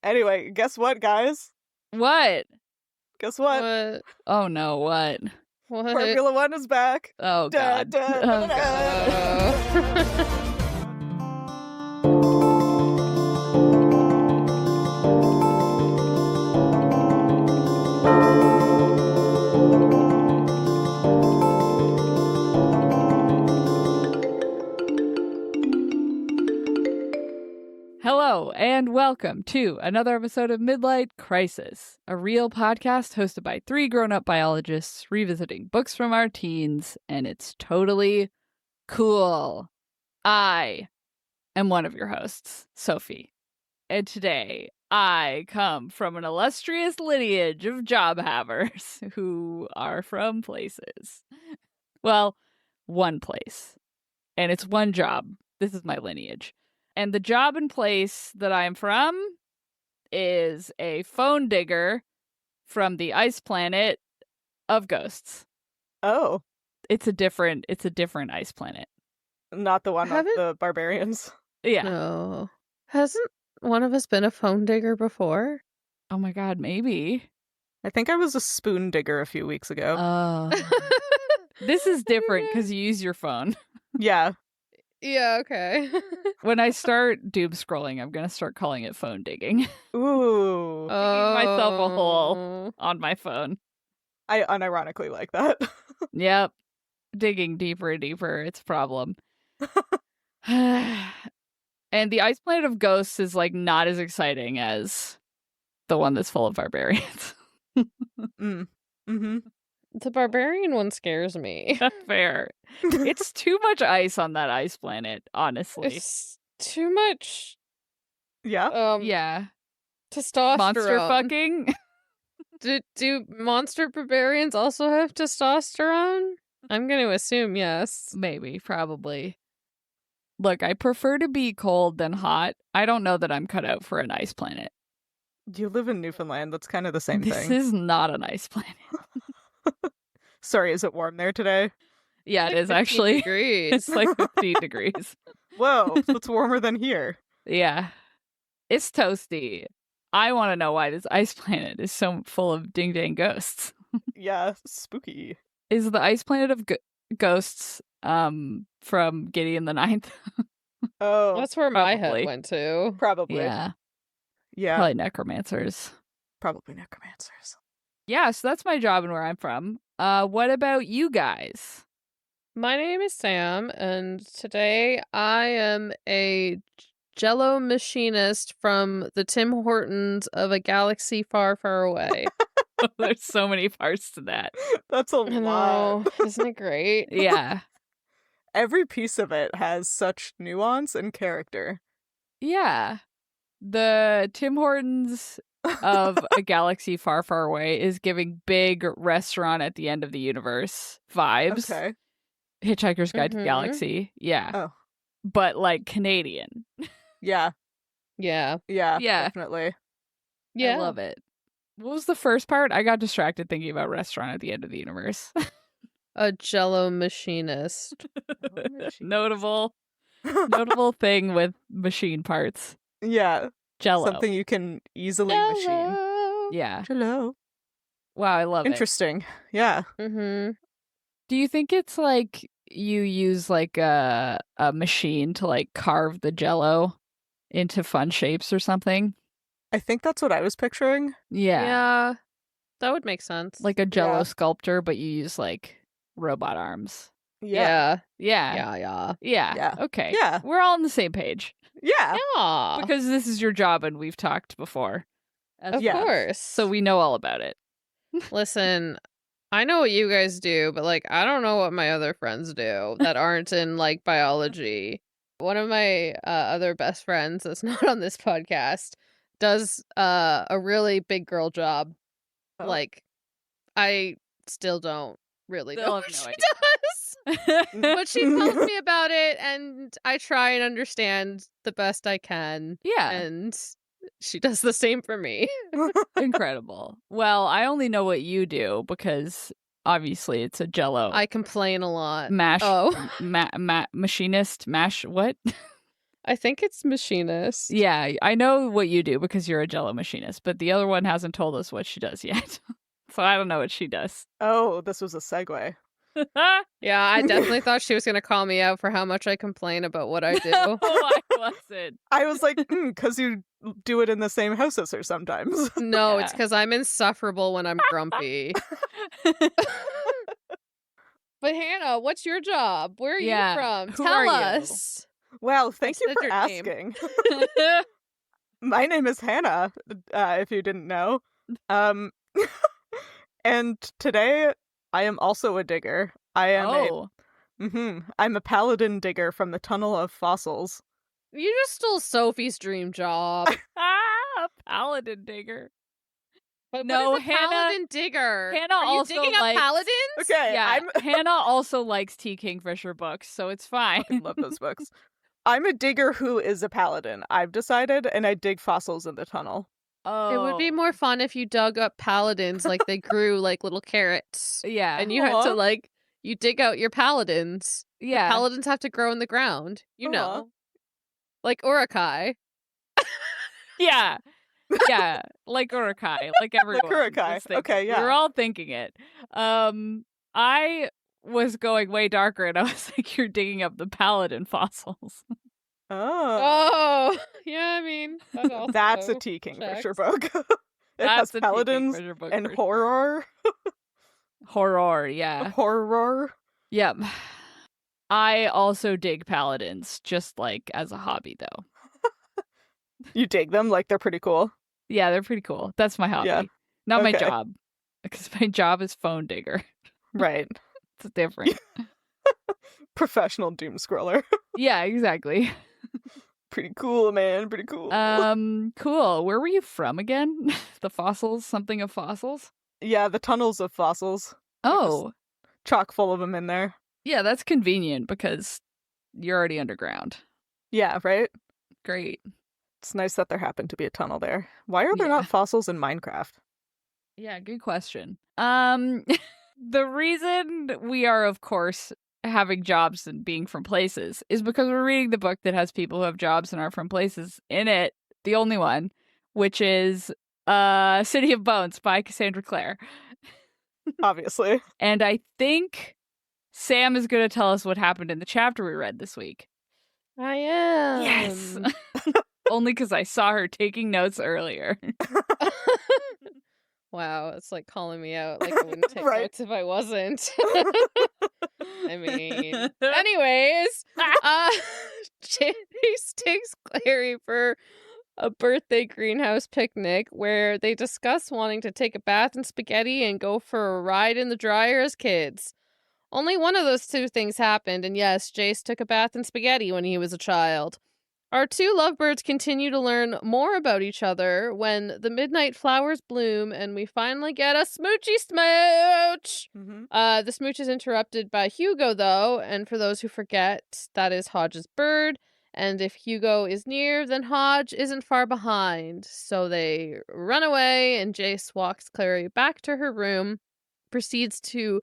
Anyway, guess what, guys? What? Guess what? What? Oh no, what? What? Formula One is back. Oh Da, god. da, Oh, da, da. Oh. Hello, and welcome to another episode of Midlight Crisis, a real podcast hosted by three grown-up biologists revisiting books from our teens, and it's totally cool. I am one of your hosts, Sophie, and today I come from an illustrious lineage of job havers who are from places. Well, one place, and it's one job. This is my lineage. And the job and place that I'm from is a phone digger from the ice planet of ghosts. Oh, It's a different ice planet. not the one of Haven't- the barbarians. Yeah. No. Hasn't one of us been a phone digger before? Oh my god, maybe. I think I was a spoon digger a few weeks ago. Oh. This is different because you use your phone. Yeah. Yeah, okay. When I start doom scrolling, I'm going to start calling it phone digging Ooh. myself a hole. On my phone. I unironically like that. Yep. Digging deeper and deeper. It's a problem. And the ice planet of ghosts is like not as exciting as the one that's full of barbarians. Mm-hmm. The barbarian one scares me. Fair. It's too much ice on that ice planet, honestly. It's too much Yeah. Yeah. testosterone. Monster fucking? Do monster barbarians also have testosterone? I'm going to assume yes. Maybe, probably. Look, I prefer to be cold than hot. I don't know that I'm cut out for an ice planet. You live in Newfoundland. That's kind of the same This thing. is not an ice planet. Sorry, is it warm there today? Yeah, it is 15 actually. degrees. It's like 15 degrees. Whoa, it's warmer than here. Yeah. It's toasty. I want to know why this ice planet is so full of ding-dang ghosts. Yeah, spooky. Is the ice planet of ghosts from Gideon the Ninth? Oh, That's where my probably. head went to. probably. Yeah. Yeah, Probably necromancers. probably necromancers. Yeah, so that's my job and where I'm from. What about you guys? My name is Sam, and today I am a Jello machinist from the Tim Hortons of a galaxy far, far away. There's so many parts to that. That's a I lot. know, isn't it great? Yeah. Every piece of it has such nuance and character. Yeah. The Tim Hortons of a galaxy far, far away is giving big restaurant at the end of the universe vibes. Okay. Hitchhiker's Guide to the Mhm. Galaxy. Yeah. Oh. But like Canadian. Yeah, Yeah. yeah, Yeah. definitely. Yeah. I love it. What was the first part? I got distracted thinking about restaurant at the end of the universe. A Jello machinist. Notable thing with machine parts. Yeah, Jello. something you can easily machine. Jello. Yeah. Hello. Wow, I love it. Interesting. Yeah. Mm-hmm. Do you think it's like you use like a machine to like carve the Jello into fun shapes or something? I think that's what I was picturing. Yeah. Yeah. That would make sense. Like a Jello Yeah. sculptor, but you use like robot arms. Yeah. Yeah. Yeah. Yeah. Okay. Yeah. We're all on the same page. Yeah. Yeah. Because this is your job and we've talked before. Of Yeah. course. So we know all about it. Listen, I know what you guys do, but like I don't know what my other friends do that aren't in like biology. One of my other best friends that's not on this podcast does a really big girl job. Oh. Like I still don't really Still know have what no she idea. does. But she tells me about it and I try and understand the best I can. Yeah. And she does the same for me. Incredible. Well, I only know what you do because obviously it's a Jello I complain a lot. mash Oh. machinist mash what? I think it's machinist. Yeah, I know what you do because you're a Jello machinist, but the other one hasn't told us what she does yet. So I don't know what she does. Oh, this was a segue. Yeah, I definitely thought she was going to call me out for how much I complain about what I do. Oh, I wasn't. I was like, because you do it in the same house as her sometimes. No, Yeah. it's because I'm insufferable when I'm grumpy. But Hannah, what's your job? Where are Yeah, you from? who Tell are you? us. Well, thank you said for your name. asking. My name is Hannah, if you didn't know. And today I am also a digger. Oh. I'm a paladin digger from the Tunnel of Fossils. You just stole Sophie's dream job. A paladin digger. But No, what is a Hannah- paladin digger? Hannah Are you also digging up likes- paladins? Okay, Yeah, I'm Hannah also likes T. Kingfisher books, so it's fine. I love those books. I'm a digger who is a paladin. I've decided, and I dig fossils in the tunnel. Oh. It would be more fun if you dug up paladins like they grew like little carrots. Yeah. And you had to Aw. you dig out your paladins. Yeah. Paladins have to grow in the ground. You Aw. know. Like Urukai. Yeah. Yeah. Like Urukai. Like everyone. Urukai. is thinking. Okay, yeah. We're all thinking it. I was going way darker and I was like, you're digging up the paladin fossils. Oh. Oh, yeah, I mean, that also That's a T. Kingfisher checks. book. It That's has a T. paladins Kingfisher book and for sure. horror. Horror, yeah. Horror. Yep. I also dig paladins, just like as a hobby though. You dig them? Like they're pretty cool. Yeah, they're pretty cool. That's my hobby. Yeah. Not my Okay. job. Because my job is phone digger. Right. It's different. Professional doom scroller. Yeah, exactly. Pretty cool, man. Pretty cool. Cool. Where were you from again? The fossils? Something of fossils? Yeah, the tunnels of fossils. Oh, Chock full of them in there. yeah, that's convenient because you're already underground. Yeah, right? Great. It's nice that there happened to be a tunnel there. Why are there Yeah. not fossils in Minecraft? Yeah, good question. The reason we are, of course, having jobs and being from places is because we're reading the book that has people who have jobs and are from places in it, the only one, which is City of Bones by Cassandra Clare. Obviously. And I think Sam is going to tell us what happened in the chapter we read this week. I am. Yes! Only because I saw her taking notes earlier. Wow, it's like calling me out. Like I wouldn't take Right. notes if I wasn't. I mean, anyways, Chase takes Clary for a birthday greenhouse picnic where they discuss wanting to take a bath in spaghetti and go for a ride in the dryer as kids. Only one of those two things happened, and yes, Jace took a bath in spaghetti when he was a child. Our two lovebirds continue to learn more about each other when the midnight flowers bloom and we finally get a smoochy smooch. Mm-hmm. The smooch is interrupted by Hugo, though, and for those who forget, that is Hodge's bird. And if Hugo is near, then Hodge isn't far behind. So they run away, and Jace walks Clary back to her room, proceeds to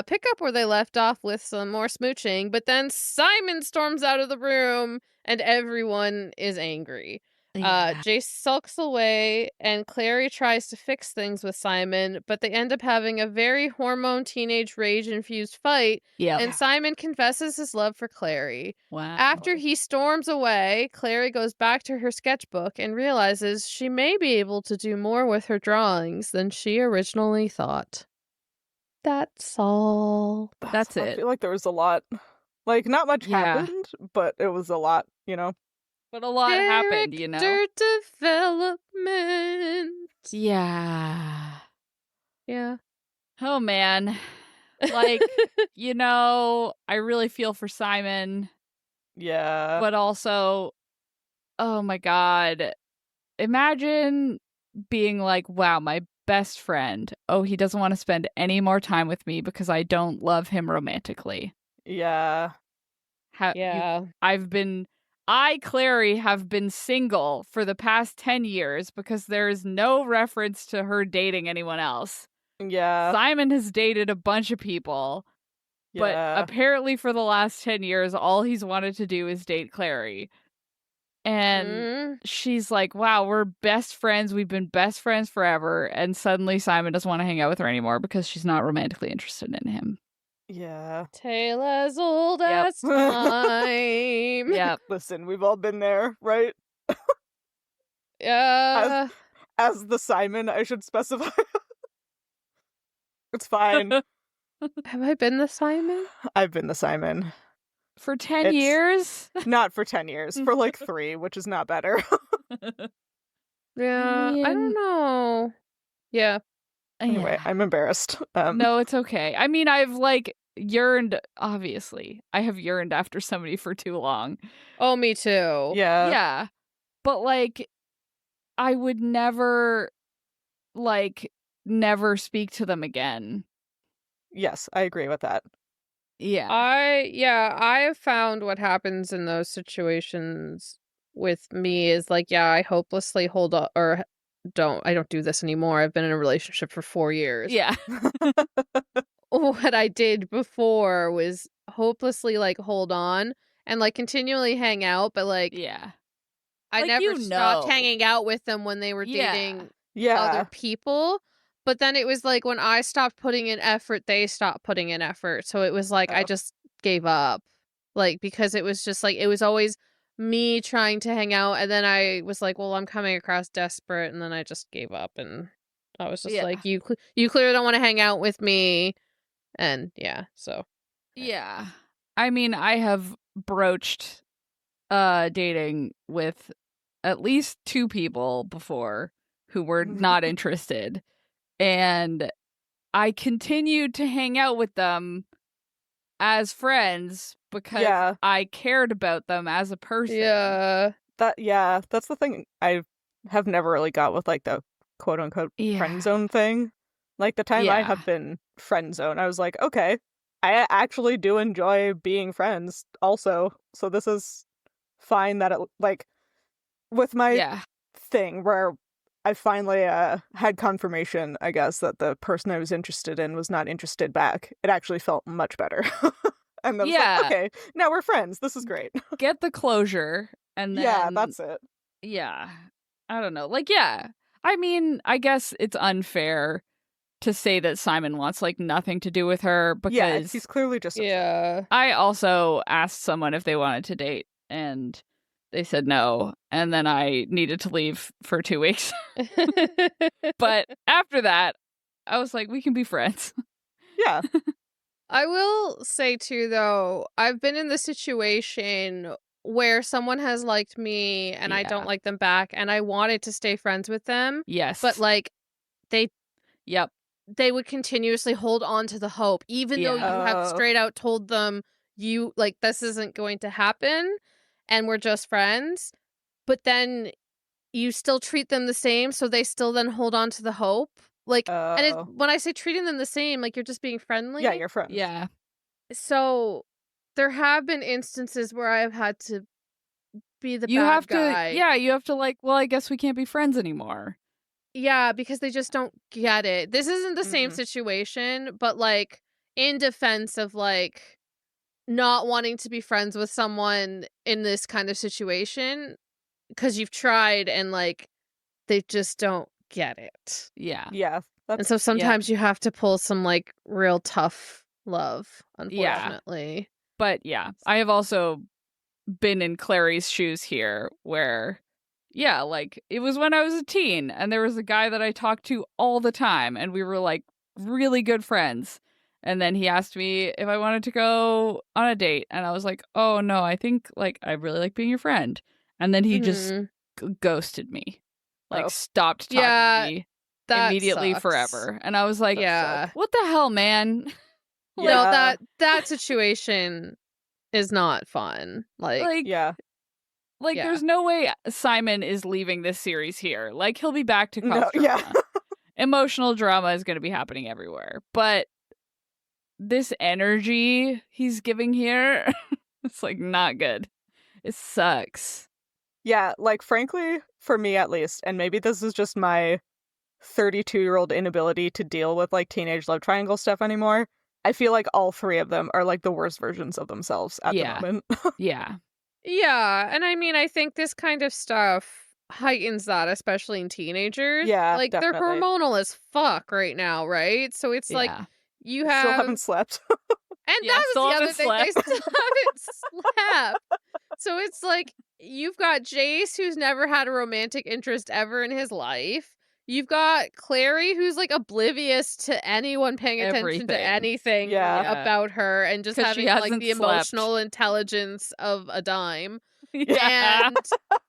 pick up where they left off with some more smooching, but then Simon storms out of the room, and everyone is angry. Jace sulks away, and Clary tries to fix things with Simon, but they end up having a very hormone teenage rage-infused fight, Yeah. and Simon confesses his love for Clary. Wow. After he storms away, Clary goes back to her sketchbook and realizes she may be able to do more with her drawings than she originally thought. That's all. That's I it. feel like there was a lot. Like, not much Yeah. happened, but it was a lot, you know? But a lot happened, you know? Character development. Yeah. Yeah. Oh, man. Like, you know, I really feel for Simon, Yeah. but also, oh my God. Imagine being like, wow, my best friend. Oh, he doesn't want to spend any more time with me because I don't love him romantically. Yeah. Yeah. Clary, have been single for the past 10 years because there is no reference to her dating anyone else. Yeah. Simon has dated a bunch of people, but Yeah. apparently for the last 10 years, all he's wanted to do is date Clary. And she's like, wow, we're best friends. We've been best friends forever. And suddenly Simon doesn't want to hang out with her anymore because she's not romantically interested in him. Yeah. Tale as old as time. Yep. Listen, we've all been there, right? Yeah. As the Simon, I should specify. It's fine. Have I been the Simon? I've been the Simon. For 10 years? Not for 10 years. For like 3, which is not better. Yeah, I don't mean- know. Yeah. Anyway, I'm embarrassed. No, it's okay. I mean, I've like yearned, obviously. I have yearned after somebody for too long. Oh, me too. Yeah. Yeah. But like, I would never, never speak to them again. Yes, I agree with that. Yeah. I have found what happens in those situations with me is like, yeah, I hopelessly hold on, or I don't do this anymore. I've been in a relationship for 4 years. Yeah. What I did before was hopelessly like hold on and like continually hang out, but like Yeah. I Like, never you stopped know. hanging out with them when they were dating Yeah. other people. But then it was like when I stopped putting in effort, they stopped putting in effort. So it was like I Oh. just gave up. Like because it was just like it was always me trying to hang out, and then I was like, well, I'm coming across desperate, and then I just gave up, and I was just Yeah. like, you clearly don't want to hang out with me, and yeah, so Yeah. I mean, I have broached dating with at least 2 people before who were not interested. And I continued to hang out with them as friends because I cared about them as a person. yeah. That's the thing I have never really got with like the quote unquote friend zone thing. Like the time I have been friend zone, I was like, okay, I actually do enjoy being friends also. So this is fine that it like with my thing where I finally had confirmation, I guess, that the person I was interested in was not interested back. It actually felt much better. And then like, okay, now we're friends. This is great. Get the closure and then yeah, that's it. Yeah. I don't know. Like, yeah. I mean, I guess it's unfair to say that Simon wants like nothing to do with her because he's clearly just upset. I also asked someone if they wanted to date and they said no, and then I needed to leave for 2 weeks. But after that, I was like, we can be friends. Yeah. I will say too, though, I've been in the situation where someone has liked me and I don't like them back, and I wanted to stay friends with them. Yes. But like they would continuously hold on to the hope, even though you have straight out told them you like this isn't going to happen and we're just friends. But then you still treat them the same, so they still then hold on to the hope. Like, and when I say treating them the same, like you're just being friendly. Yeah, you're friends. Yeah. So there have been instances where I have had to be the you bad have guy. You have to like, well, I guess we can't be friends anymore. Yeah, because they just don't get it. This isn't the same situation, but like in defense of like not wanting to be friends with someone in this kind of situation because you've tried and like they just don't get it. Yeah. Yeah. And so sometimes you have to pull some like real tough love, unfortunately. Yeah. But yeah, I have also been in Clary's shoes here where, yeah, like it was when I was a teen and there was a guy that I talked to all the time and we were like really good friends. And then he asked me if I wanted to go on a date. And I was like, oh no, I think like I really like being your friend. And then he just ghosted me. Like stopped talking to me immediately forever. And I was like, what the hell, man? No, that situation is not fun. Like there's no way Simon is leaving this series here. Like he'll be back to cause drama. Emotional drama is going to be happening everywhere. But this energy he's giving here, it's like not good. It sucks. Yeah, like frankly, for me at least, and maybe this is just my 32-year-old inability to deal with like teenage love triangle stuff anymore. I feel like all 3 of them are like the worst versions of themselves at the moment. Yeah. Yeah, and I mean, I think this kind of stuff heightens that, especially in teenagers. Yeah, Like, they're definitely. hormonal as fuck right now, right? So it's like, Yeah. you Still have... haven't slept. And Yeah, that still was the haven't other thing, they slept. still haven't slept. So it's like, you've got Jace, who's never had a romantic interest ever in his life. You've got Clary, who's, like, oblivious to anyone paying attention to Everything. anything Yeah. about her and just 'Cause she having, like, hasn't the slept. emotional intelligence of a dime. Yeah.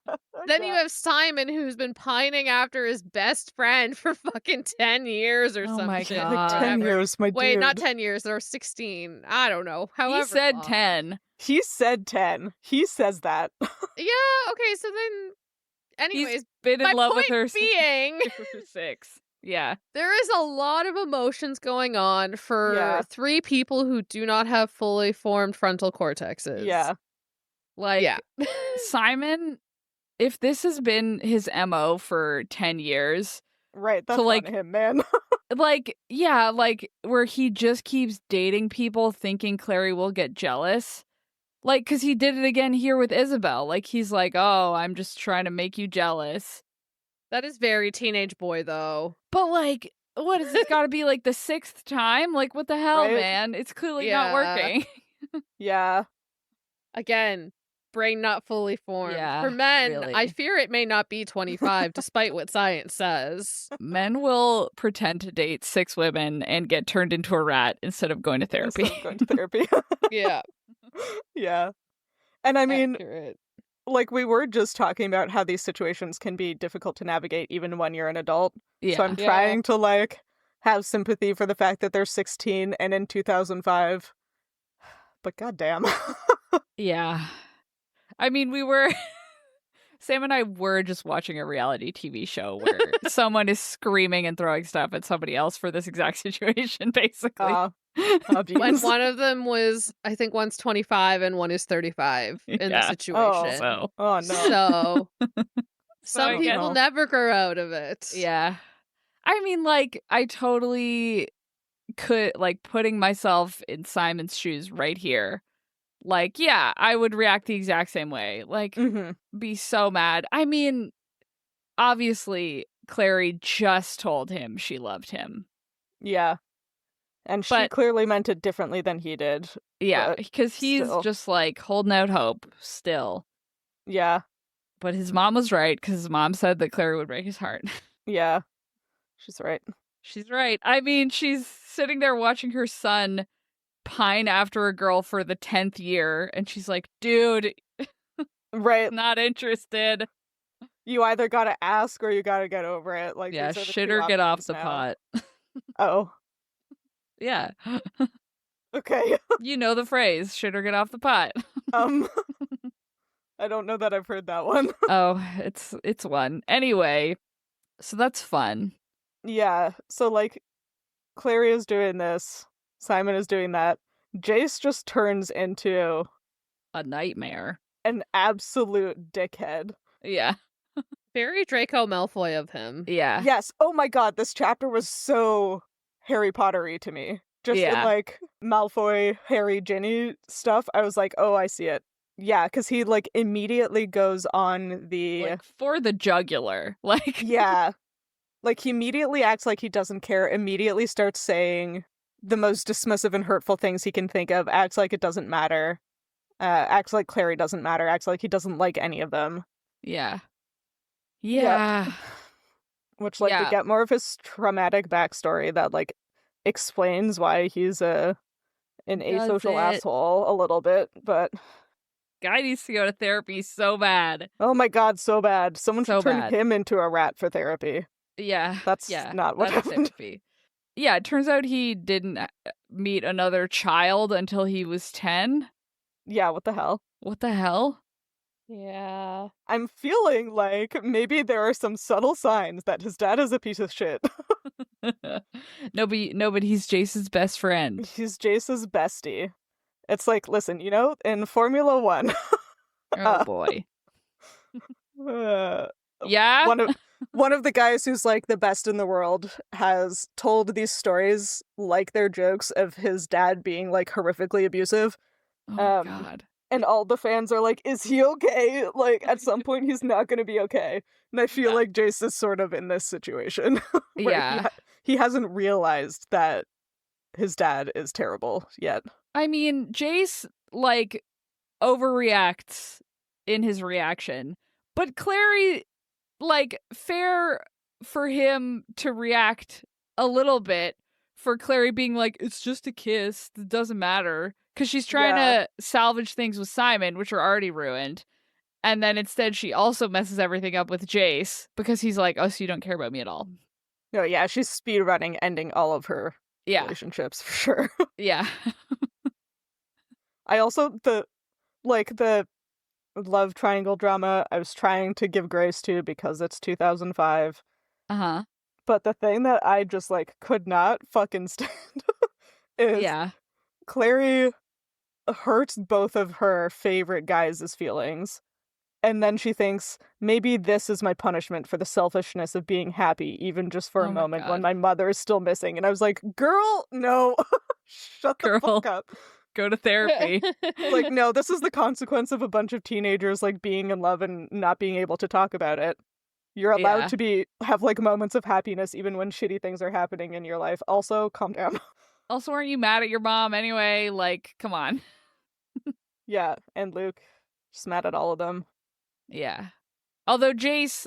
And then you Yeah. have Simon, who's been pining after his best friend for fucking 10 years or Oh some my shit. God. Like 10 whatever. years, my Wait, dude. not 10 years, or 16. I don't know. However He said long. 10. He said 10. He says that. Yeah, okay, so then... Anyways, He's been in my love with point her being, since 6. Yeah. there is a lot of emotions going on for Yeah. 3 people who do not have fully formed frontal cortexes. Yeah. Like, Yeah. Simon, if this has been his MO for 10 years, Right, that's so, like, on him, man. like, yeah, like, where he just keeps dating people thinking Clary will get jealous. Like, because he did it again here with Isabel. Like, he's like, oh, I'm just trying to make you jealous. That is very teenage boy, though. But, like, what is this got to be, like, the 6th time? Like, what the hell, Right? man? It's clearly not Yeah. working. Yeah. Again, brain not fully formed. Yeah, For men, really. I fear it may not be 25, despite what science says. Men will pretend to date 6 women and get turned into a rat instead of going to therapy. Instead of going to therapy. Yeah. Yeah. And I mean, Accurate. like, we were just talking about how these situations can be difficult to navigate even when you're an adult. Yeah. So I'm Yeah. trying to, like, have sympathy for the fact that they're 16 and in 2005. But goddamn. Yeah. I mean, Sam and I were just watching a reality TV show where someone is screaming and throwing stuff at somebody else for this exact situation, basically. When Beans. one of them was, I think one's 25 and one is 35 in the Yeah. situation. So, Oh, no. So some I people guess- never grow out of it. yeah. I mean, like, I totally could, like, putting myself in Simon's shoes right here. Like, yeah, I would react the exact same way. Like, Mhm. be so mad. I mean, obviously, Clary just told him she loved him. Yeah. And she But- clearly meant it differently than he did. Yeah, But because he's still. just, like, holding out hope still. Yeah. But his mom was right, because his mom said that Clary would break his heart. Yeah. She's right. She's right. I mean, she's sitting there watching her son pine after a girl for the 10th year, and she's like, dude, Right. not interested. You either gotta ask or you gotta get over it. Like, Yeah, these are the shit two or get off options the now. pot. Oh. Yeah. Okay. You know the phrase, shit or get off the pot. I don't know that I've heard that one. Oh, it's one. Anyway, so that's fun. Yeah. So, like, Clary is doing this. Simon is doing that. Jace just turns into A nightmare. an absolute dickhead. Yeah. Very Draco Malfoy of him. Yeah. Yes. Oh my god, this chapter was so Harry Potter-y to me. Just in, Yeah. like, Malfoy, Harry, Ginny stuff. I was like, oh, I see it. Yeah, because he, like, immediately goes on the... Like, for the jugular. Like, Yeah. Like, he immediately acts like he doesn't care, immediately starts saying the most dismissive and hurtful things he can think of, acts like it doesn't matter, acts like Clary doesn't matter, acts like he doesn't like any of them. yeah. Yeah. Which, like, we Yeah. get more of his traumatic backstory that, like, explains why he's an Does asocial it. asshole a little bit, but... Guy needs to go to therapy so bad. Oh my god, so bad. Someone So should turn bad. him into a rat for therapy. Yeah. That's yeah. not what that's happened. therapy. Yeah, it turns out he didn't meet another child until he was 10. Yeah, what the hell? What the hell? Yeah. I'm feeling like maybe there are some subtle signs that his dad is a piece of shit. No, but he's Jace's best friend. He's Jace's bestie. It's like, listen, you know, in Formula One, Oh boy. uh, Yeah? one of the guys who's like the best in the world has told these stories like they're jokes of his dad being like horrifically abusive. Oh my um, god. And all the fans are like, is he okay? Like, at some point, he's not going to be okay. And I feel like Jace is sort of in this situation where he hasn't realized that his dad is terrible yet. I mean, Jace, like, overreacts in his reaction, but Clary, like, fair for him to react a little bit, for Clary being like, it's just a kiss, it doesn't matter. Because she's trying to salvage things with Simon, which are already ruined. And then instead she also messes everything up with Jace, because he's like, oh, so you don't care about me at all. No, yeah, she's speedrunning, ending all of her relationships, for sure. Yeah. I also, the love triangle drama, I was trying to give grace to because it's 2005. Uh-huh. But the thing that I just, like, could not fucking stand is Clary hurts both of her favorite guys' feelings. And then she thinks, maybe this is my punishment for the selfishness of being happy, even just for a moment when my mother is still missing. And I was like, girl, no. Shut the fuck up. Go to therapy. Like, no, this is the consequence of a bunch of teenagers, like, being in love and not being able to talk about it. You're allowed to have, like, moments of happiness even when shitty things are happening in your life. Also, calm down. Also, aren't you mad at your mom anyway? Like, come on. Yeah, and Luke, just mad at all of them. Yeah. Although Jace,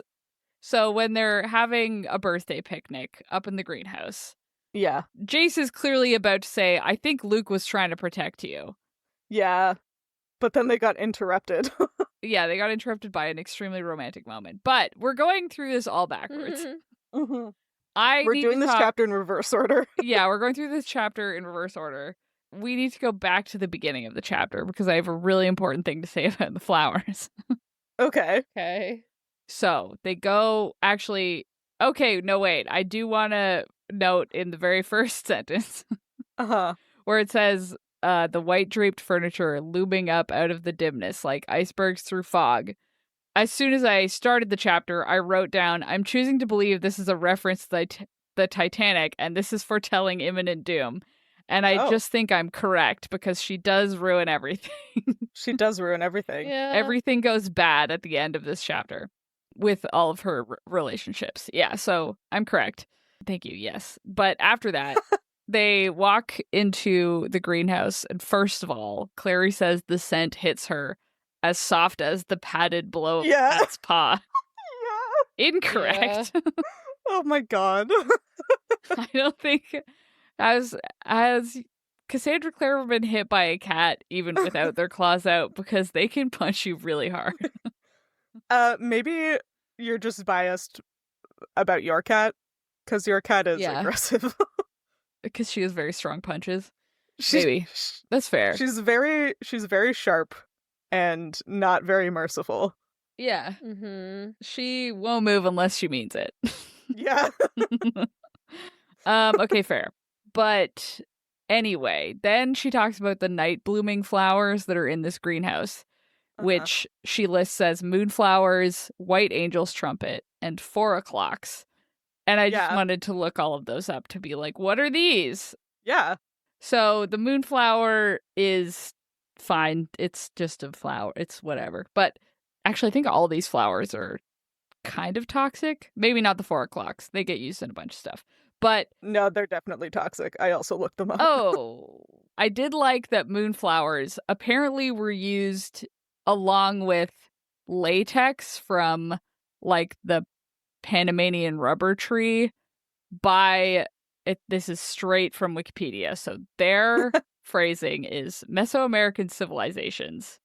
so when they're having a birthday picnic up in the greenhouse, Jace is clearly about to say, I think Luke was trying to protect you. Yeah, but then they got interrupted. Yeah, they got interrupted by an extremely romantic moment. But we're going through this all backwards. We're doing this chapter in reverse order. Yeah, we're going through this chapter in reverse order. We need to go back to the beginning of the chapter because I have a really important thing to say about the flowers. Okay. So they go, actually, okay, no, wait. I do want to note in the very first sentence where it says, the white draped furniture looming up out of the dimness like icebergs through fog. As soon as I started the chapter, I wrote down, I'm choosing to believe this is a reference to the Titanic, and this is foretelling imminent doom. And I just think I'm correct, because she does ruin everything. She does ruin everything. Yeah. Everything goes bad at the end of this chapter with all of her relationships. Yeah, so I'm correct. Thank you, yes. But after that, they walk into the greenhouse, and first of all, Clary says the scent hits her as soft as the padded blow of a cat's paw. Incorrect. Yeah. Oh my god. I don't think has Cassandra Clare been hit by a cat even without their claws out, because they can punch you really hard. Maybe you're just biased about your cat, because your cat is aggressive. Because she has very strong punches. Maybe. That's fair. She's very sharp and not very merciful. Yeah. She won't move unless she means it. Yeah. Okay, fair. But anyway, then she talks about the night blooming flowers that are in this greenhouse, which she lists as moonflowers, white angel's trumpet, and 4 o'clocks. And I just wanted to look all of those up to be like, what are these? Yeah. So the moonflower is fine. It's just a flower. It's whatever. But actually, I think all these flowers are kind of toxic. Maybe not the 4 o'clocks. They get used in a bunch of stuff. But no, they're definitely toxic. I also looked them up. Oh, I did like that moonflowers apparently were used along with latex from, like, the Panamanian rubber tree by it. This is straight from Wikipedia. So their phrasing is Mesoamerican civilizations.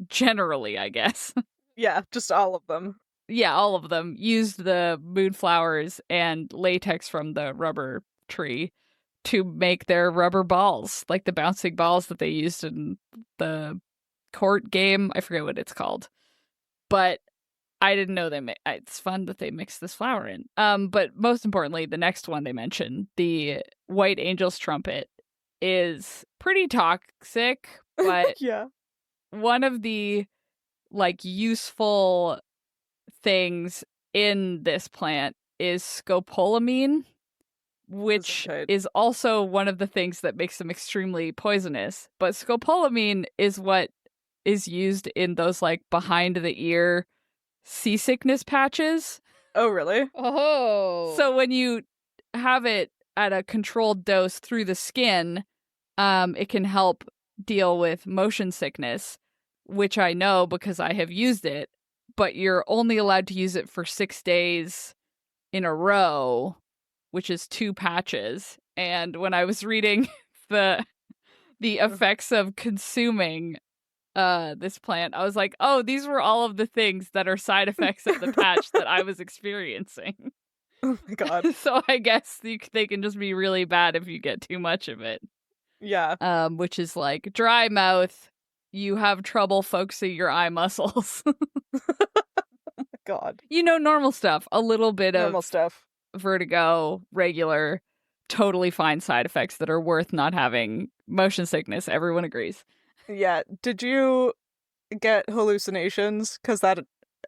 Generally, I guess. Yeah, just all of them. Yeah, all of them used the moonflowers and latex from the rubber tree to make their rubber balls, like the bouncing balls that they used in the court game. I forget what it's called. But I didn't know it's fun that they mixed this flower in. But most importantly, the next one they mentioned, the white angel's trumpet, is pretty toxic, but one of the, like, useful things in this plant is scopolamine, which is also one of the things that makes them extremely poisonous. But scopolamine is what is used in those like behind the ear seasickness patches. Oh, really? Oh. So when you have it at a controlled dose through the skin, it can help deal with motion sickness, which I know because I have used it, but you're only allowed to use it for 6 days in a row, which is 2 patches. And when I was reading the effects of consuming this plant, I was like, oh, these were all of the things that are side effects of the patch that I was experiencing. Oh my god. So I guess they can just be really bad if you get too much of it. Yeah. Which is like dry mouth, you have trouble focusing your eye muscles. Oh my god. Normal stuff. A little bit Normal of stuff. vertigo, regular, totally fine side effects that are worth not having. Motion sickness, everyone agrees. Yeah. Did you get hallucinations? Because that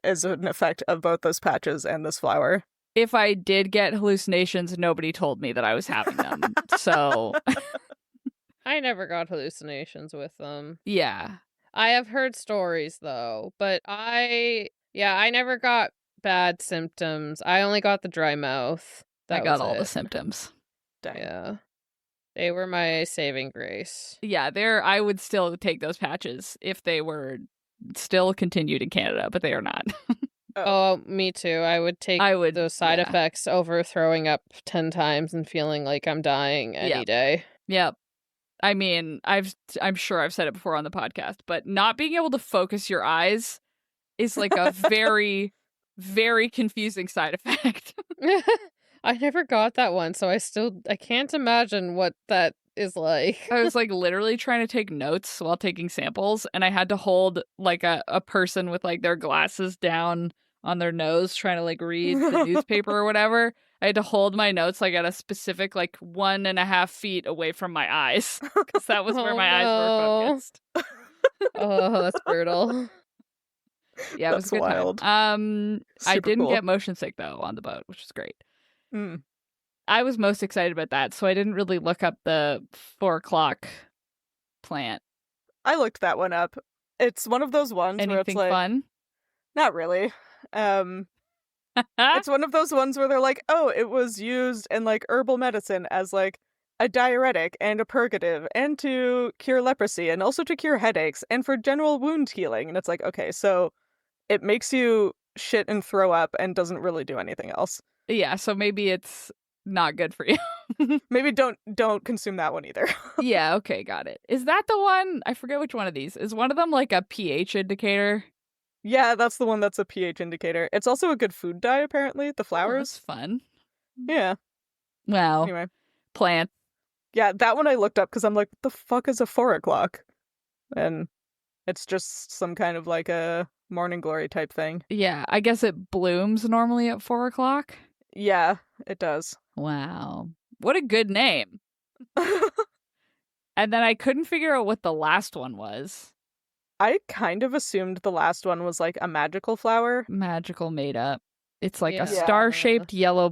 is an effect of both those patches and this flower. If I did get hallucinations, nobody told me that I was having them. So I never got hallucinations with them. yeah. I have heard stories though, but I never got bad symptoms. I only got the dry mouth. I got all the symptoms. Dang. Yeah. They were my saving grace. Yeah, I would still take those patches if they were still continued in Canada, but they are not. Oh, me too. I would take those side effects over throwing up 10 times and feeling like I'm dying any day. Yep. I mean, I'm sure I've said it before on the podcast, but not being able to focus your eyes is like a very, very confusing side effect. I never got that one, so I can't imagine what that is like. I was like literally trying to take notes while taking samples, and I had to hold like a person with like their glasses down on their nose trying to like read the newspaper or whatever. I had to hold my notes like at a specific like 1.5 feet away from my eyes because that was where my eyes were focused. Oh, that's brutal. Yeah, it was a good wild. time. I Super didn't cool. get motion sick though on the boat, which is great. Mm. I was most excited about that, so I didn't really look up the 4 o'clock plant. I looked that one up. It's one of those ones where it's Anything like fun? not really. It's one of those ones where they're like, oh, it was used in like herbal medicine as like a diuretic and a purgative and to cure leprosy and also to cure headaches and for general wound healing. And it's like, okay, so it makes you shit and throw up and doesn't really do anything else. Yeah, so maybe it's not good for you. Maybe don't consume that one either. Yeah, okay, got it. Is that the one? I forget which one of these. Is one of them like a pH indicator? Yeah, that's the one that's a pH indicator. It's also a good food dye, apparently, the flowers. Oh, that's fun. Yeah. Wow. Anyway. Plant. Yeah, that one I looked up because I'm like, what the fuck is a 4 o'clock? And it's just some kind of like a morning glory type thing. Yeah, I guess it blooms normally at 4 o'clock. Yeah, it does. Wow. What a good name. And then I couldn't figure out what the last one was. I kind of assumed the last one was like a magical flower. Magical made up. It's like Yeah. a star-shaped yellow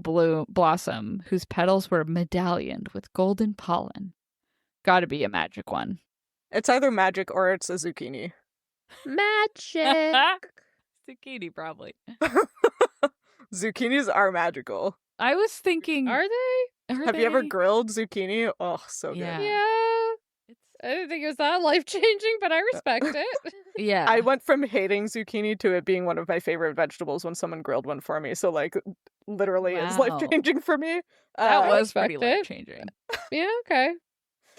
blossom whose petals were medallioned with golden pollen. Gotta be a magic one. It's either magic or it's a zucchini. Magic. Zucchini, probably. Zucchinis are magical. I was thinking... Are they? Have you ever grilled zucchini? Oh, so good. Yeah. I didn't think it was that life-changing, but I respect it. Yeah. I went from hating zucchini to it being one of my favorite vegetables when someone grilled one for me. So, like, literally it's Wow. life-changing for me. That was respect pretty it. life-changing. Yeah, okay.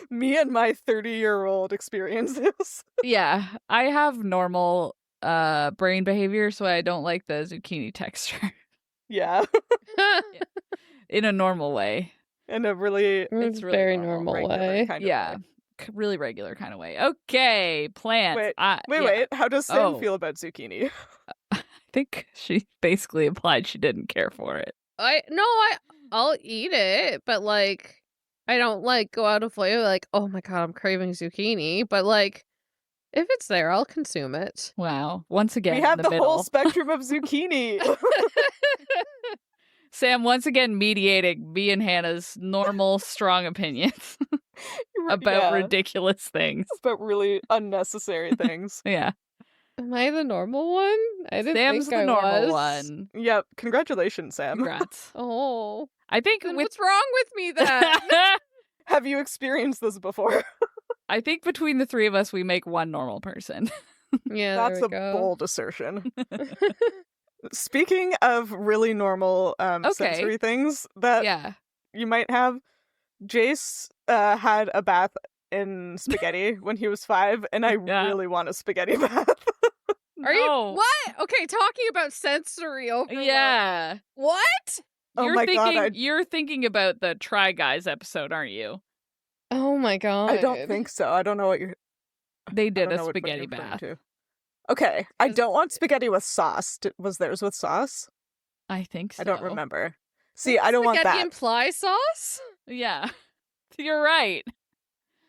Me and my 30-year-old experiences. Yeah. I have normal brain behavior, so I don't like the zucchini texture. Yeah. In a normal way. In a really... It's really very normal, normal regular way. kind of Yeah. way. Really regular kind of way. Okay, plants. Wait. How does Sam Oh. feel about zucchini? I think she basically implied she didn't care for it. I'll eat it, but like I don't like go out of way like, oh my god, I'm craving zucchini. But like if it's there, I'll consume it. Wow. Once again, We have in the the whole middle. spectrum of zucchini. Sam once again mediating me and Hannah's normal, strong opinions. about ridiculous things. About really unnecessary things. Yeah. Am I the normal one? I didn't Sam's think the I normal was. one. Yep. Congratulations, Sam. Congrats. Oh. I think Then what's wrong with me then? Have you experienced this before? I think between the three of us, we make one normal person. Yeah, That's a bold assertion. Speaking of really normal sensory things that you might have, Jace had a bath in spaghetti when he was 5, and I really want a spaghetti bath. Are you what? Okay, talking about sensory overload. Yeah. What? You're thinking about the Try Guys episode, aren't you? Oh my god. I don't think so. I don't know what you're. They did a spaghetti bath. Okay, I don't want spaghetti with sauce. Was theirs with sauce? I think so. I don't remember. See, I don't want that. Spaghetti imply sauce? Yeah. You're right.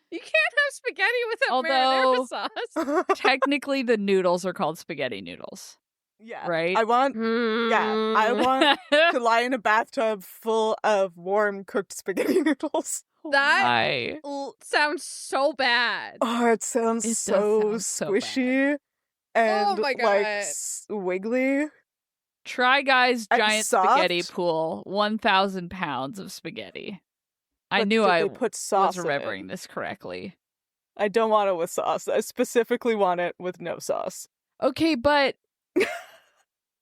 You can't have spaghetti without marinara sauce. Technically the noodles are called spaghetti noodles. Yeah. Right? I want to lie in a bathtub full of warm cooked spaghetti noodles. That sounds so bad. Oh, it sounds so squishy and like wiggly. Try Guys giant soft. Spaghetti pool, 1,000 pounds of spaghetti. I knew I was remembering this correctly. I don't want it with sauce. I specifically want it with no sauce. Okay, but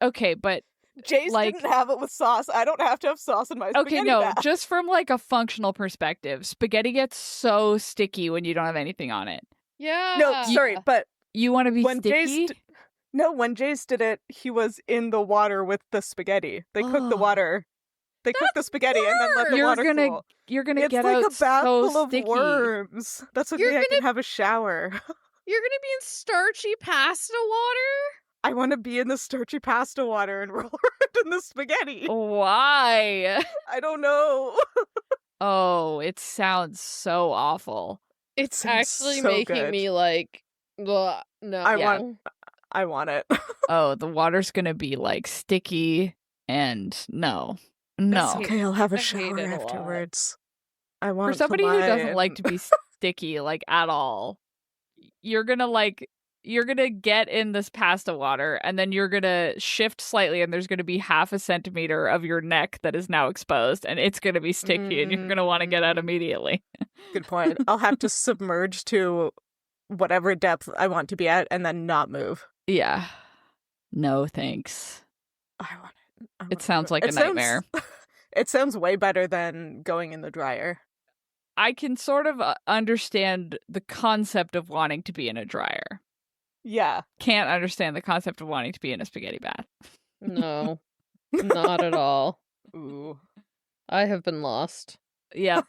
Jace didn't have it with sauce. I don't have to have sauce in my spaghetti bath. Just from like a functional perspective, spaghetti gets so sticky when you don't have anything on it. Yeah. No, sorry, but you want to be sticky? When Jace did it, he was in the water with the spaghetti. They cooked the water. They cooked the spaghetti and then let the water cool. You're gonna it's get like out a bath so full sticky. of worms. That's okay. I can have a shower. You're gonna be in starchy pasta water? I want to be in the starchy pasta water and roll around in the spaghetti. Why? I don't know. Oh, it sounds so awful. It's actually making me like, no. I want it. Oh, the water's gonna be like sticky and no. It's okay, I'll have a shower afterwards. I want for somebody who doesn't like to be sticky like at all. You're gonna get in this pasta water and then you're gonna shift slightly and there's gonna be 0.5 centimeter of your neck that is now exposed and it's gonna be sticky and you're gonna want to get out immediately. Good point. I'll have to submerge to whatever depth I want to be at and then not move. Yeah. No thanks. I want it. It sounds like a nightmare. It sounds way better than going in the dryer. I can sort of understand the concept of wanting to be in a dryer. Yeah. Can't understand the concept of wanting to be in a spaghetti bath. No, not at all. Ooh. I have been lost. Yeah.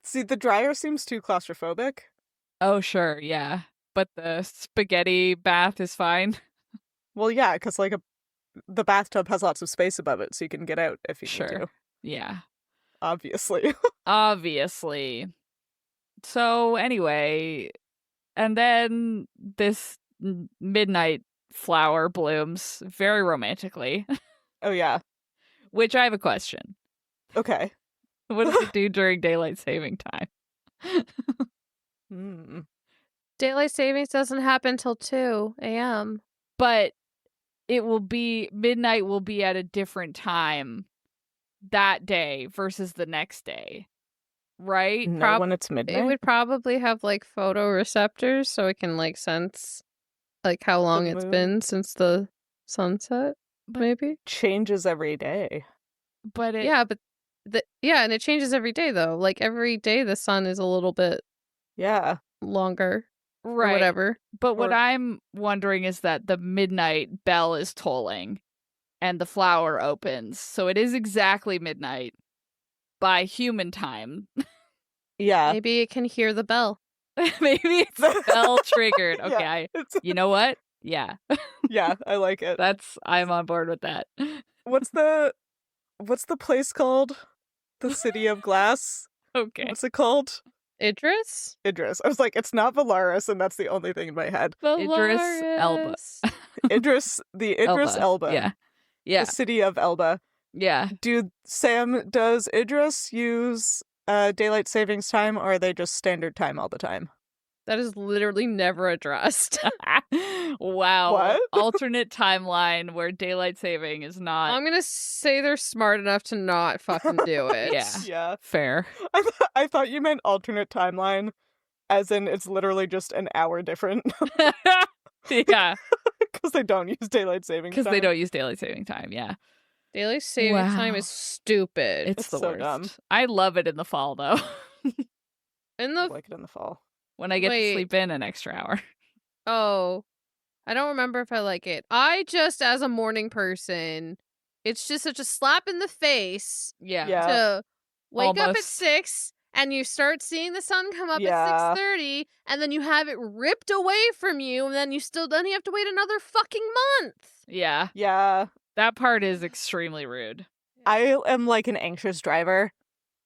See, the dryer seems too claustrophobic. Oh, sure, yeah. But the spaghetti bath is fine. Well, yeah, because like the bathtub has lots of space above it, so you can get out if you need to. Yeah. Obviously. Obviously. So anyway, and then this midnight flower blooms very romantically. Oh, yeah. Which I have a question. Okay. What does it do during daylight saving time? Daylight savings doesn't happen till 2 a.m. But midnight will be at a different time that day versus the next day. Right? No, when it's midnight? It would probably have like photoreceptors so it can like sense like how long it's been since the sunset, maybe? Changes every day. But it... Yeah, and it changes every day though. Like every day the sun is a little bit longer. Right. Or whatever. But what I'm wondering is that the midnight bell is tolling and the flower opens. So it is exactly midnight by human time. Yeah. Maybe it can hear the bell. Maybe it's bell triggered. Okay. You know what? Yeah. Yeah, I like it. I'm on board with that. What's the place called? The City of Glass? Okay. What's it called? Idris? I was like, it's not Valaris, and that's the only thing in my head. Idris Elba. Idris Elba. Yeah. Yeah. The City of Elba. Yeah. Does Idris use daylight savings time, or are they just standard time all the time? That is literally never addressed. Wow. What? Alternate timeline where daylight saving is not. I'm gonna say they're smart enough to not fucking do it. Yeah. Fair. I thought you meant alternate timeline, as in it's literally just an hour different. Yeah. Because they don't use daylight savings time. Because they don't use daylight saving time, yeah. Daylight saving time is stupid. It's the so worst. dumb. I love it in the fall, though. I like it in the fall. When I get to sleep in an extra hour. Oh, I don't remember if I like it. I just, as a morning person, it's just such a slap in the face Yeah. to wake up at Almost. 6 and you start seeing the sun come up at 6:30 and then you have it ripped away from you and then you have to wait another fucking month. Yeah. Yeah. That part is extremely rude. I am like an anxious driver,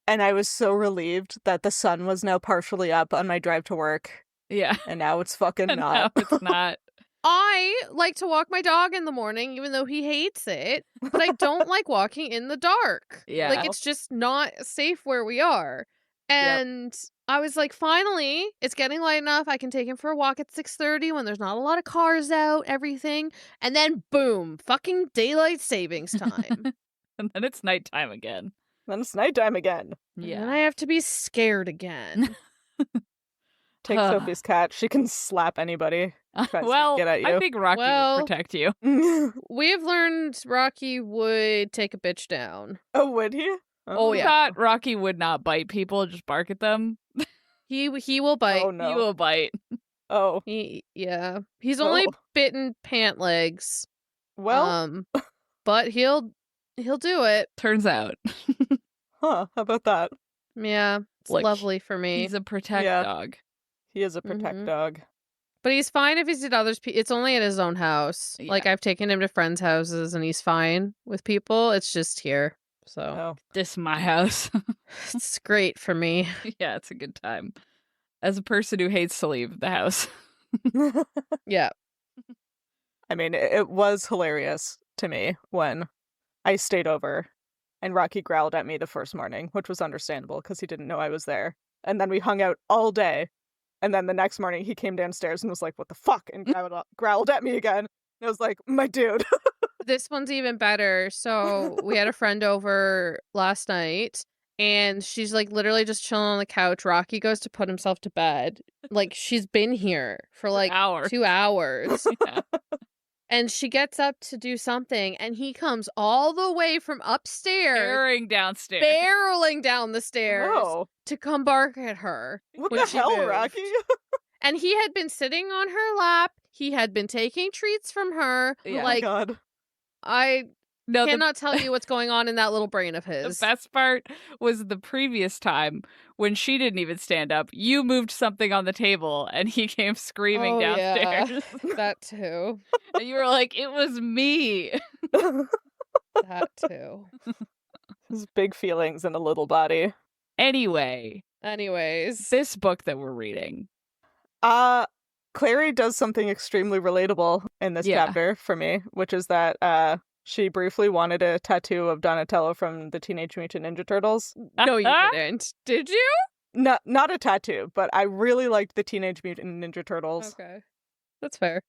and I was so relieved that the sun was now partially up on my drive to work. Yeah. And now it's fucking And not. now it's not. I like to walk my dog in the morning, even though he hates it, but I don't like walking in the dark. Yeah. Like, it's just not safe where we are. And I was like, finally, it's getting light enough. I can take him for a walk at 6:30 when there's not a lot of cars out, everything. And then, boom, fucking daylight savings time. And then it's nighttime again. Then it's nighttime again. Yeah. And I have to be scared again. Take Sophie's cat. She can slap anybody. Well, get at you. I think Rocky would protect you. We have learned Rocky would take a bitch down. Oh, would he? Oh, I yeah. thought Rocky would not bite people, just bark at them. He will bite. Oh, no. He will bite. Oh. He's only bitten pant legs. Well. But he'll do it. Turns out. Huh, how about that? Yeah, it's Look, lovely for me. He's a protect dog. He is a protect dog. But he's fine if he's at others. It's only at his own house. Yeah. Like, I've taken him to friends' houses and he's fine with people. It's just here. So This is my house. it's great for me. Yeah, it's a good time. As a person who hates to leave the house. Yeah. I mean, it was hilarious to me when I stayed over and Rocky growled at me the first morning, which was understandable because he didn't know I was there. And then we hung out all day. And then the next morning he came downstairs and was like, what the fuck? And growled at me again. And I was like, my dude. This one's even better. So we had a friend over last night and she's like literally just chilling on the couch. Rocky goes to put himself to bed. Like, she's been here for like 2 hours. Yeah. And she gets up to do something and he comes all the way from upstairs. Barreling downstairs. Barreling down the stairs to come bark at her. What when the she hell, moved. Rocky? And he had been sitting on her lap. He had been taking treats from her. Yeah. Like, Oh my God. I No, cannot tell you what's going on in that little brain of his. The best part was the previous time when she didn't even stand up. You moved something on the table and he came screaming downstairs. Yeah. That too. And you were like, it was me. That too. His big feelings in a little body. Anyways, This book that we're reading. Clary does something extremely relatable in this chapter for me, which is that she briefly wanted a tattoo of Donatello from the Teenage Mutant Ninja Turtles. No, you didn't. Did you? Not a tattoo, but I really liked the Teenage Mutant Ninja Turtles. Okay. That's fair.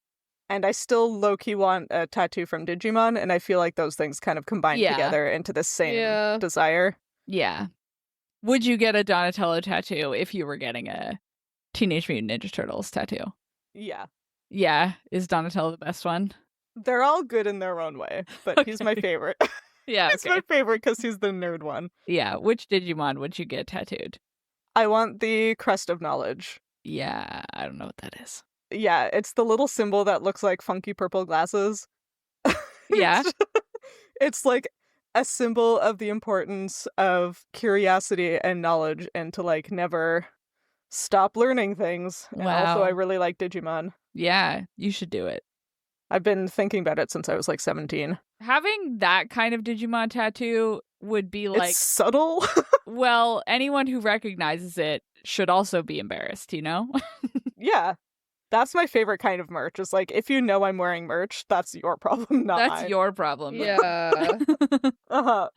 And I still low-key want a tattoo from Digimon, and I feel like those things kind of combine together into the same desire. Yeah. Would you get a Donatello tattoo if you were getting a Teenage Mutant Ninja Turtles tattoo? Yeah. Yeah. Is Donatello the best one? They're all good in their own way, but he's my favorite. Yeah, He's my favorite because he's the nerd one. Yeah. Which Digimon would you get tattooed? I want the Crest of Knowledge. Yeah, I don't know what that is. Yeah, it's the little symbol that looks like funky purple glasses. Yeah. It's like a symbol of the importance of curiosity and knowledge and to like never stop learning things. And also I really like Digimon. Yeah, you should do it. I've been thinking about it since I was like 17. Having that kind of Digimon tattoo would be like... It's subtle. Well, anyone who recognizes it should also be embarrassed, you know? Yeah. That's my favorite kind of merch. Is like, if you know I'm wearing merch, that's your problem, not mine. That's your problem. Yeah. Uh-huh.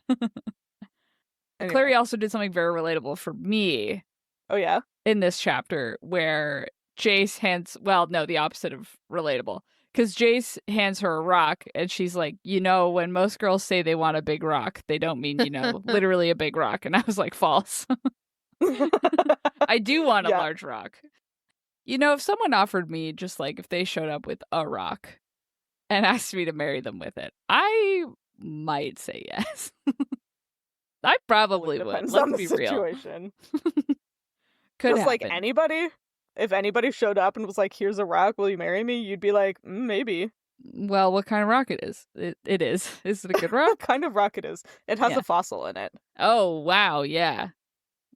Anyway. Clary also did something very relatable for me. Oh, yeah? In this chapter where Jace hands, well, no, the opposite of relatable. Because Jace hands her a rock and she's like, when most girls say they want a big rock, they don't mean, literally a big rock. And I was like, false. I do want a large rock. If someone offered me just like if they showed up with a rock and asked me to marry them with it, I might say yes. I probably would. Depends Let's on the be situation. Could just happen. like anybody. If anybody showed up and was like, "Here's a rock, will you marry me?" You'd be like, maybe. Well, what kind of rock it is? It is. Is it a good rock? What kind of rock it is? It has a fossil in it. Oh, wow, yeah.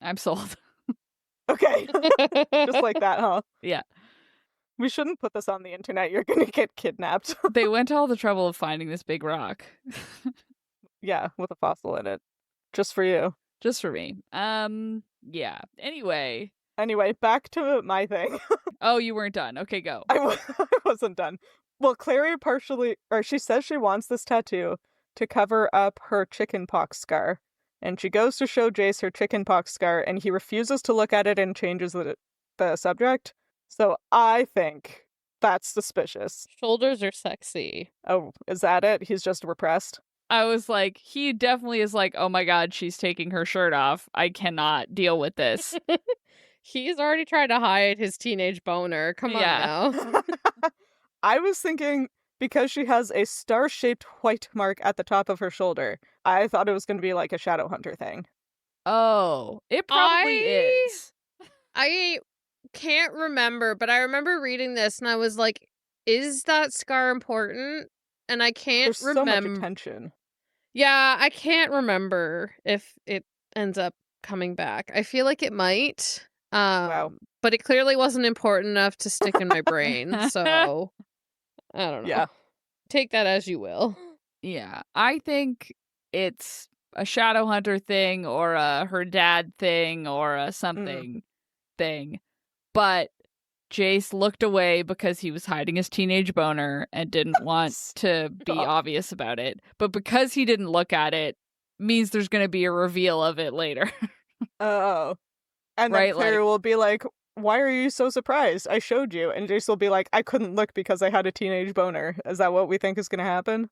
I'm sold. Okay. Just like that, huh? Yeah. We shouldn't put this on the internet. You're gonna get kidnapped. They went to all the trouble of finding this big rock. Yeah, with a fossil in it. Just for you. Just for me. Yeah. Anyway, back to my thing. Oh, you weren't done. Okay, go. I wasn't done. Well, Clary she says she wants this tattoo to cover up her chickenpox scar. And she goes to show Jace her chickenpox scar, and he refuses to look at it and changes the subject. So I think that's suspicious. Shoulders are sexy. Oh, is that it? He's just repressed? I was like, he definitely is like, oh my god, she's taking her shirt off. I cannot deal with this. He's already tried to hide his teenage boner. Come on now. I was thinking because she has a star-shaped white mark at the top of her shoulder, I thought it was going to be like a shadow hunter thing. Oh, it probably is. I can't remember, but I remember reading this and I was like, is that scar important? And I can't remember. There's so much attention. Yeah, I can't remember if it ends up coming back. I feel like it might. Wow. But it clearly wasn't important enough to stick in my brain, so I don't know. Yeah. Take that as you will. Yeah, I think it's a shadow hunter thing or a her dad thing or a something thing. But Jace looked away because he was hiding his teenage boner and didn't want to be obvious about it. But because he didn't look at it means there's going to be a reveal of it later. Oh. And then Clary will be like, why are you so surprised? I showed you. And Jace will be like, I couldn't look because I had a teenage boner. Is that what we think is going to happen?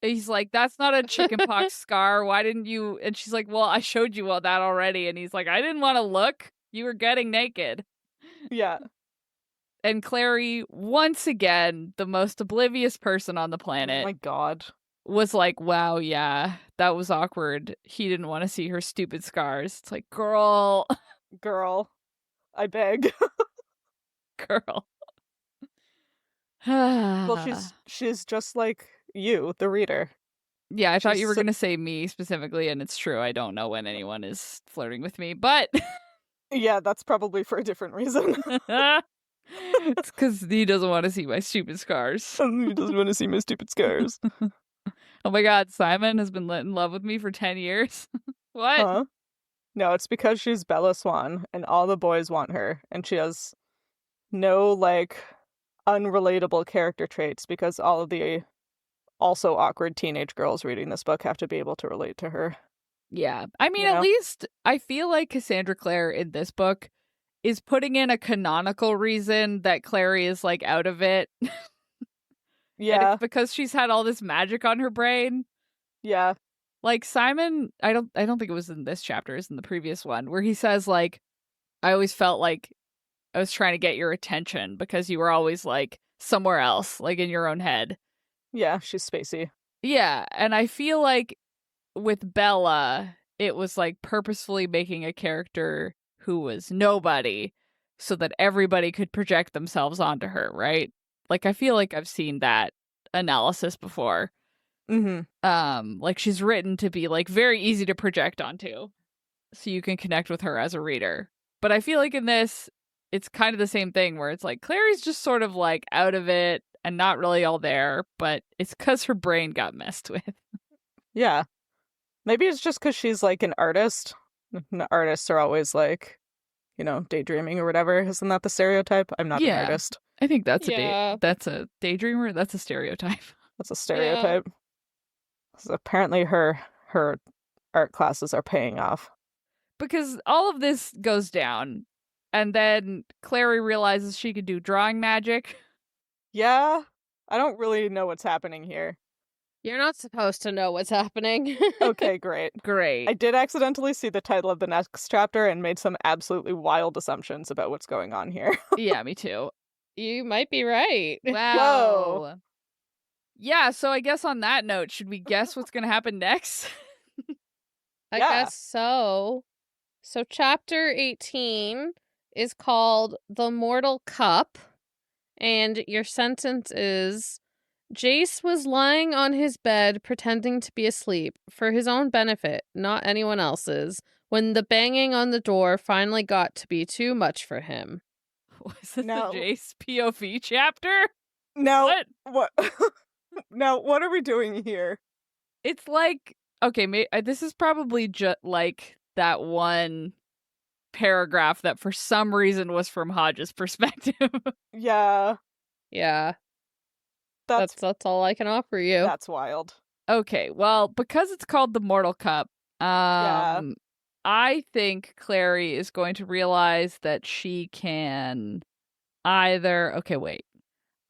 He's like, that's not a chickenpox scar. Why didn't you? And she's like, well, I showed you all that already. And he's like, I didn't want to look. You were getting naked. Yeah. And Clary, once again, the most oblivious person on the planet. Oh my god. Was like, wow, yeah, that was awkward. He didn't want to see her stupid scars. It's like, girl, I beg. Girl. Well, she's just like you, the reader. Yeah, I thought you were going to say me specifically, and it's true. I don't know when anyone is flirting with me, but... Yeah, that's probably for a different reason. It's because he doesn't want to see my stupid scars. He doesn't want to see my stupid scars. Oh my god, Simon has been in love with me for 10 years? What? Huh? No, it's because she's Bella Swan, and all the boys want her, and she has no, unrelatable character traits, because all of the also awkward teenage girls reading this book have to be able to relate to her. Yeah. I mean, at least I feel like Cassandra Clare in this book is putting in a canonical reason that Clary is, out of it. Yeah. And it's because she's had all this magic on her brain. Yeah. Simon, I don't think it was in this chapter, it's in the previous one, where he says, I always felt like I was trying to get your attention because you were always, somewhere else, in your own head. Yeah, she's spacey. Yeah, and I feel like with Bella, it was, purposefully making a character who was nobody so that everybody could project themselves onto her, right? I feel like I've seen that analysis before. Mm-hmm. She's written to be, very easy to project onto, so you can connect with her as a reader. But I feel like in this, it's kind of the same thing, where it's Clary's just sort of, out of it and not really all there, but it's because her brain got messed with. Yeah. Maybe it's just because she's, an artist. Artists are always, daydreaming or whatever. Isn't that the stereotype? I'm not an artist. I think that's that's a daydreamer. That's a stereotype. That's a stereotype. Yeah. So apparently her art classes are paying off. Because all of this goes down, and then Clary realizes she can do drawing magic. Yeah, I don't really know what's happening here. You're not supposed to know what's happening. Okay, great. Great. I did accidentally see the title of the next chapter and made some absolutely wild assumptions about what's going on here. Yeah, me too. You might be right. Wow. Whoa. Yeah, so I guess on that note, should we guess what's going to happen next? I Yeah. guess so. So chapter 18 is called The Mortal Cup, and your sentence is, Jace was lying on his bed pretending to be asleep for his own benefit, not anyone else's, when the banging on the door finally got to be too much for him. Was this No. a Jace POV chapter? No. What? Now, what are we doing here? It's like, okay, this is probably just like that one paragraph that for some reason was from Hodge's perspective. Yeah. Yeah, That's that's all I can offer you. That's wild. Okay, well, because it's called the Mortal Cup, Yeah. I think Clary is going to realize that she can either... Okay, wait.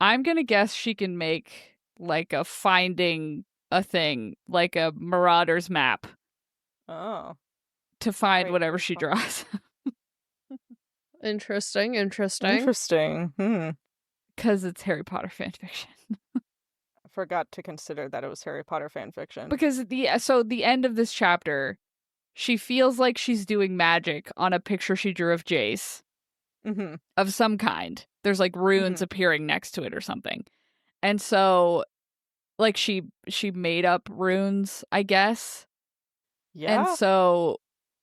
I'm going to guess she can make like a finding a thing, like a Marauder's map Oh. to find Wait, whatever she draws. Interesting. Interesting. Because it's Harry Potter fanfiction. I forgot to consider that it was Harry Potter fanfiction. Because the end of this chapter, she feels like she's doing magic on a picture she drew of Jace. Mm-hmm. Of some kind. There's like runes appearing next to it or something. And so like she made up runes, I guess. Yeah.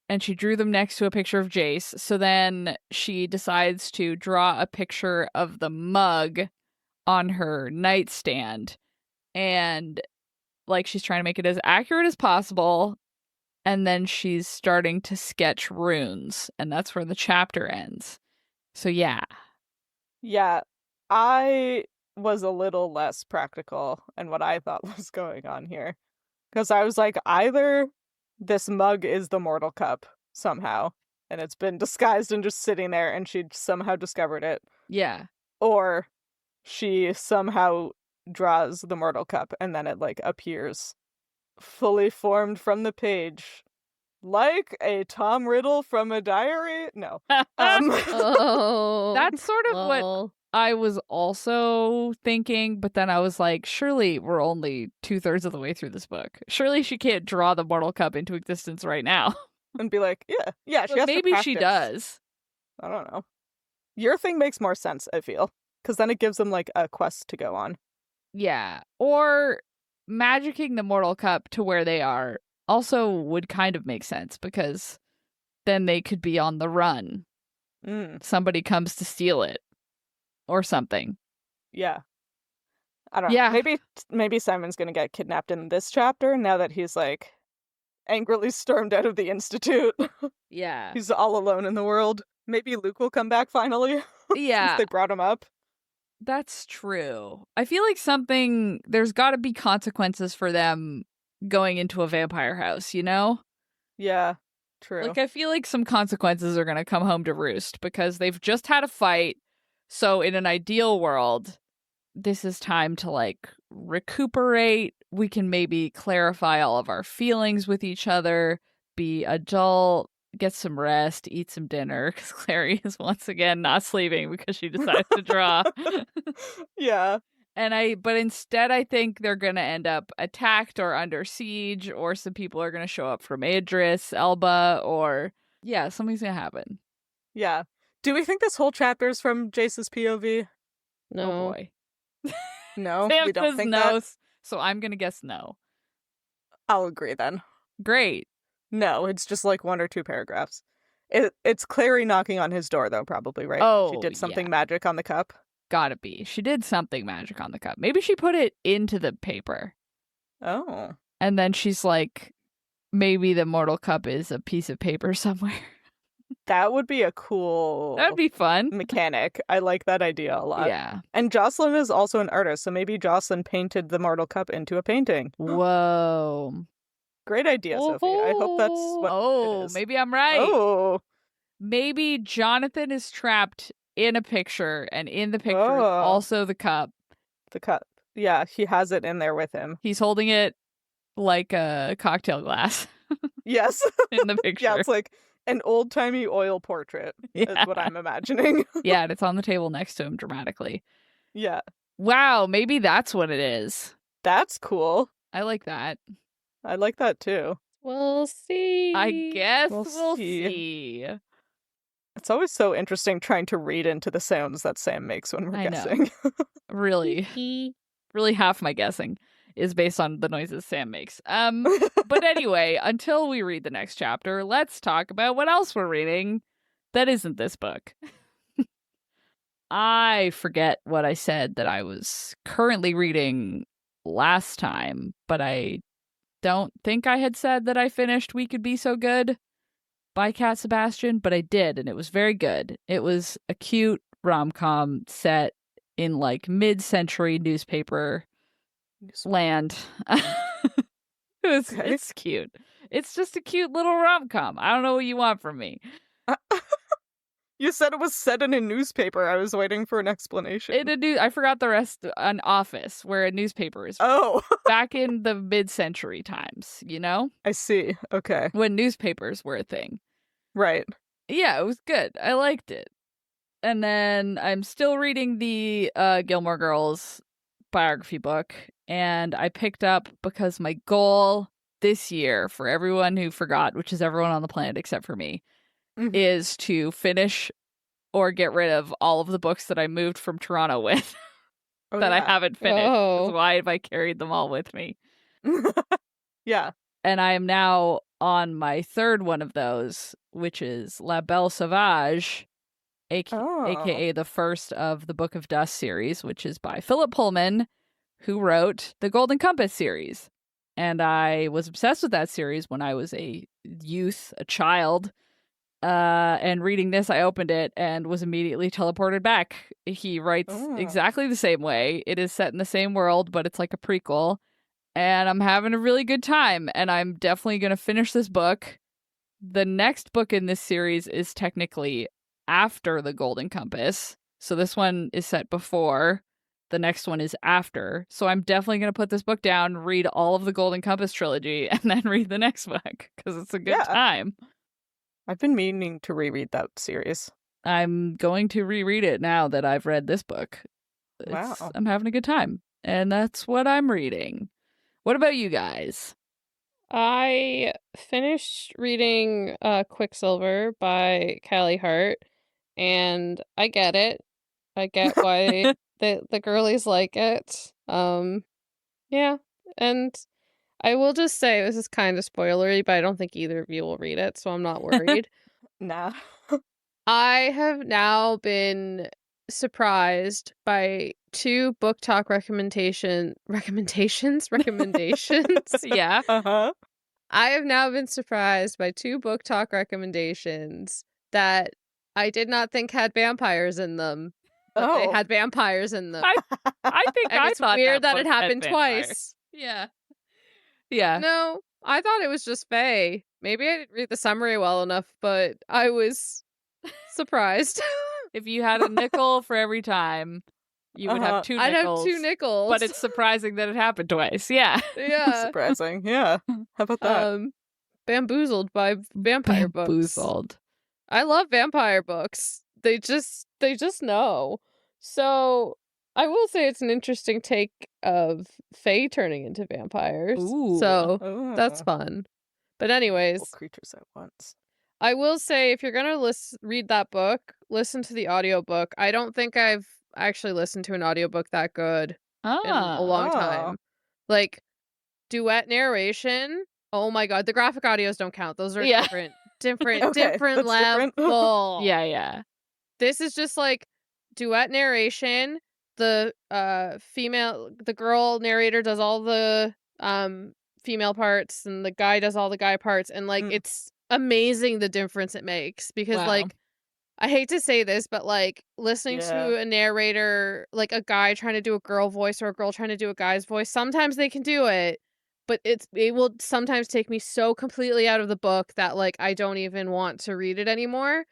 And she drew them next to a picture of Jace. So then she decides to draw a picture of the mug on her nightstand. And like she's trying to make it as accurate as possible. And then she's starting to sketch runes. And that's where the chapter ends. So yeah. Yeah. I was a little less practical in what I thought was going on here. Because I was like, either this mug is the Mortal Cup somehow, and it's been disguised and just sitting there, and she somehow discovered it. Yeah. Or she somehow draws the Mortal Cup, and then it, like, appears fully formed from the page. Like a Tom Riddle from a diary? No. Oh. That's sort of what I was also thinking, but then I was like, surely we're only 2/3 of the way through this book. Surely she can't draw the Mortal Cup into existence right now. And be like, yeah, she But has maybe to she practice. does. I don't know. Your thing makes more sense, I feel. Because then it gives them, like, a quest to go on. Yeah. Or magicking the Mortal Cup to where they are also would kind of make sense, because then they could be on the run. Somebody comes to steal it. Or something. Yeah. I don't know. Maybe Simon's gonna get kidnapped in this chapter now that he's, like, angrily stormed out of the Institute. Yeah. He's all alone in the world. Maybe Luke will come back finally. Yeah. Since they brought him up. That's true. I feel like there's gotta be consequences for them going into a vampire house, you know? Yeah, true. Like, I feel like some consequences are gonna come home to roost, because they've just had a fight. So in an ideal world, this is time to like recuperate. We can maybe clarify all of our feelings with each other, be adult, get some rest, eat some dinner, because Clary is once again not sleeping because she decided to draw. Yeah. But instead I think they're gonna end up attacked or under siege, or some people are gonna show up from Idris Elba, or yeah, something's gonna happen. Yeah. Do we think this whole chapter is from Jace's POV? No. Oh boy. No, Sam we don't says think no, that. so I'm gonna guess no. I'll agree then. Great. No, it's just like 1 or 2 paragraphs. It's Clary knocking on his door, though, probably, right? Oh, she did something yeah. magic on the cup. Gotta be. She did something magic on the cup. Maybe she put it into the paper. Oh. And then she's like, maybe the Mortal Cup is a piece of paper somewhere. That would be a cool That would be fun. mechanic. I like that idea a lot. Yeah. And Jocelyn is also an artist, so maybe Jocelyn painted the Mortal Cup into a painting. Whoa. Great idea, Sophie. I hope that's what it is. Maybe I'm right. Oh. Maybe Jonathan is trapped in a picture, and in the picture is Oh. also the cup. The cup. Yeah, he has it in there with him. He's holding it like a cocktail glass. Yes. In the picture. Yeah, it's like an old-timey oil portrait is what I'm imagining. Yeah, and it's on the table next to him dramatically. Yeah. Wow, maybe that's what it is. That's cool. I like that. I like that too. We'll see. I guess we'll see. see. It's always so interesting trying to read into the sounds that Sam makes when we're guessing. Really. Really half my guessing is based on the noises Sam makes. But anyway, until we read the next chapter, let's talk about what else we're reading that isn't this book. I forget what I said that I was currently reading last time, but I don't think I had said that I finished We Could Be So Good by Cat Sebastian, but I did, and it was very good. It was a cute rom-com set in like mid-century newspaper land. It's cute. It's just a cute little rom-com. I don't know what you want from me. You said it was set in a newspaper. I was waiting for an explanation. I forgot the rest. An office where a newspaper is. Oh. Back in the mid-century times, you know? I see. Okay. When newspapers were a thing. Right. Yeah, it was good. I liked it. And then I'm still reading the Gilmore Girls biography book. And I picked up because my goal this year, for everyone who forgot, which is everyone on the planet except for me, is to finish or get rid of all of the books that I moved from Toronto with that I haven't finished. Oh. Why have I carried them all with me? Yeah. And I am now on my third one of those, which is La Belle Sauvage, aka the first of the Book of Dust series, which is by Philip Pullman, who wrote the Golden Compass series. And I was obsessed with that series when I was a child. And reading this, I opened it and was immediately teleported back. He writes exactly the same way. It is set in the same world, but it's like a prequel. And I'm having a really good time. And I'm definitely going to finish this book. The next book in this series is technically after the Golden Compass. So this one is set before. The next one is after. So I'm definitely going to put this book down, read all of the Golden Compass trilogy, and then read the next book. Because it's a good time. I've been meaning to reread that series. I'm going to reread it now that I've read this book. Wow. I'm having a good time. And that's what I'm reading. What about you guys? I finished reading Quicksilver by Callie Hart, and I get it. I get why the girlies like it. Yeah, and I will just say, this is kind of spoilery, but I don't think either of you will read it, so I'm not worried. Nah. I have now been surprised by 2 book talk recommendations. Yeah. I have now been surprised by 2 book talk recommendations that I did not think had vampires in them. But they had vampires in them. I think and it's thought weird that it had happened twice. Yeah. Yeah. No, I thought it was just Faye. Maybe I didn't read the summary well enough, but I was surprised. If you had a nickel for every time, you would have 2 nickels. I'd have 2 nickels. But it's surprising that it happened twice. Yeah. Yeah. Surprising. Yeah. How about that? Bamboozled by vampire books. Bamboozled. I love vampire books. They just know. So I will say it's an interesting take of Faye turning into vampires. Ooh. So that's fun. But anyways, all creatures at once. I will say, if you're gonna read that book, listen to the audiobook. I don't think I've actually listened to an audiobook that good in a long time. Like, duet narration. Oh my god, the graphic audios don't count. Those are different level. Yeah. This is just like duet narration. The girl narrator does all the female parts, and the guy does all the guy parts, and like it's amazing the difference it makes, because like, I hate to say this, but like, listening to a narrator, like a guy trying to do a girl voice or a girl trying to do a guy's voice, sometimes they can do it, but it will sometimes take me so completely out of the book that like I don't even want to read it anymore.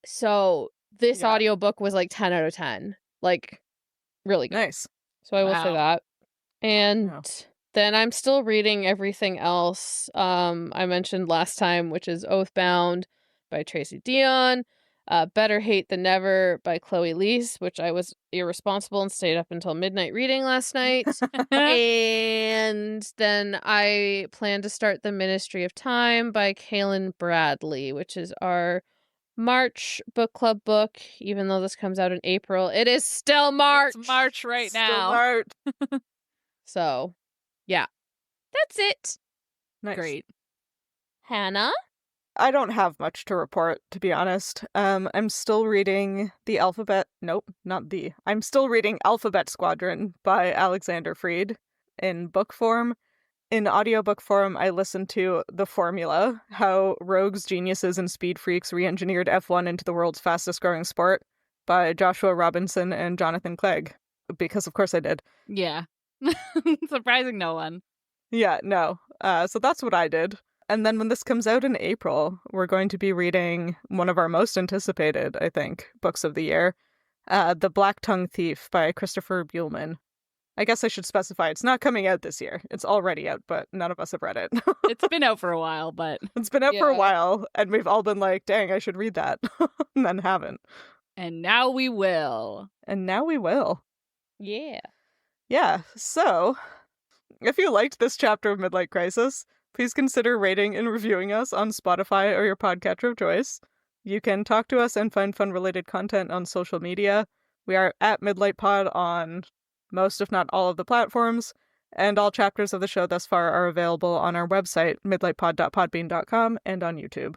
So this audiobook was like 10 out of 10. Like really good. Nice. So I will say that. And then I'm still reading everything else I mentioned last time, which is Oathbound by Tracy Dion, Better Hate Than Never by Chloe Leese, which I was irresponsible and stayed up until midnight reading last night. And then I plan to start The Ministry of Time by Kaylin Bradley, which is our March book club book, even though this comes out in April. It is still March. It's March right now. Still March. So, yeah. That's it. Nice. Great. Hannah? I don't have much to report, to be honest. I'm still reading I'm still reading Alphabet Squadron by Alexander Freed in book form. In audiobook form, I listened to The Formula, how rogues, geniuses, and speed freaks re-engineered F1 into the world's fastest-growing sport by Joshua Robinson and Jonathan Clegg. Because of course I did. Yeah. Surprising no one. Yeah, no. So that's what I did. And then when this comes out in April, we're going to be reading one of our most anticipated, I think, books of the year, The Black Tongue Thief by Christopher Buehlman. I guess I should specify it's not coming out this year. It's already out, but none of us have read it. It's been out for a while, but... It's been out for a while, and we've all been like, dang, I should read that. And then haven't. And now we will. Yeah. Yeah, so, if you liked this chapter of Midlight Crisis, please consider rating and reviewing us on Spotify or your podcatcher of choice. You can talk to us and find fun-related content on social media. We are at Midlight Pod on most, if not all, of the platforms, and all chapters of the show thus far are available on our website, midlightpod.podbean.com, and on YouTube.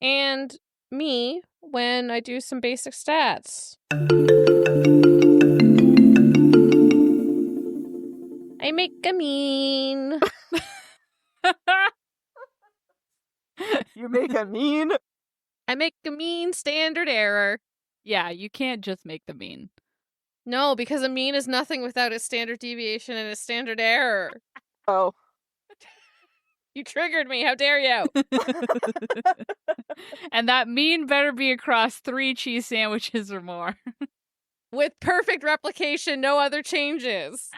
And me, when I do some basic stats. I make a mean. You make a mean? I make a mean standard error. Yeah, you can't just make the mean. No, because a mean is nothing without a standard deviation and a standard error. Oh. You triggered me. How dare you? And that mean better be across 3 cheese sandwiches or more. With perfect replication, no other changes.